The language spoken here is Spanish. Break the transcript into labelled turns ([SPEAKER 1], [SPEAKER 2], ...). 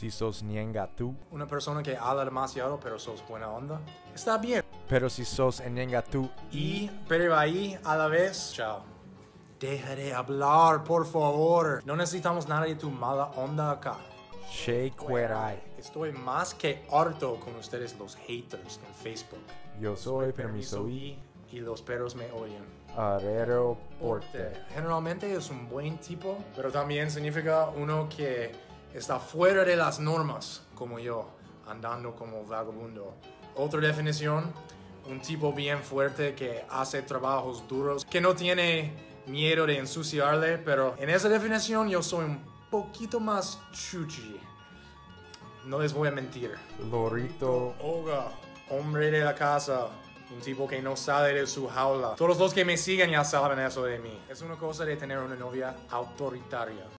[SPEAKER 1] Si sos ñenga tú.
[SPEAKER 2] Una persona que habla demasiado pero sos buena onda. Está bien.
[SPEAKER 1] Pero si sos ñenga tú
[SPEAKER 2] Pero ahí a la vez. Chao. Deja de hablar, por favor. No necesitamos nada de tu mala onda acá.
[SPEAKER 1] Shekwerai.
[SPEAKER 2] Estoy más que harto con ustedes los haters en Facebook.
[SPEAKER 1] Yo soy Permiso
[SPEAKER 2] y los perros me odian.
[SPEAKER 1] Arero Porte.
[SPEAKER 2] Generalmente es un buen tipo, pero también significa uno que está fuera de las normas, como yo, andando como vagabundo. Otra definición, un tipo bien fuerte que hace trabajos duros, que no tiene miedo de ensuciarle, pero en esa definición yo soy un poquito más chuchi. No les voy a mentir.
[SPEAKER 1] Lorito.
[SPEAKER 2] Oga, hombre de la casa. Un tipo que no sale de su jaula. Todos los que me siguen ya saben eso de mí. Es una cosa de tener una novia autoritaria.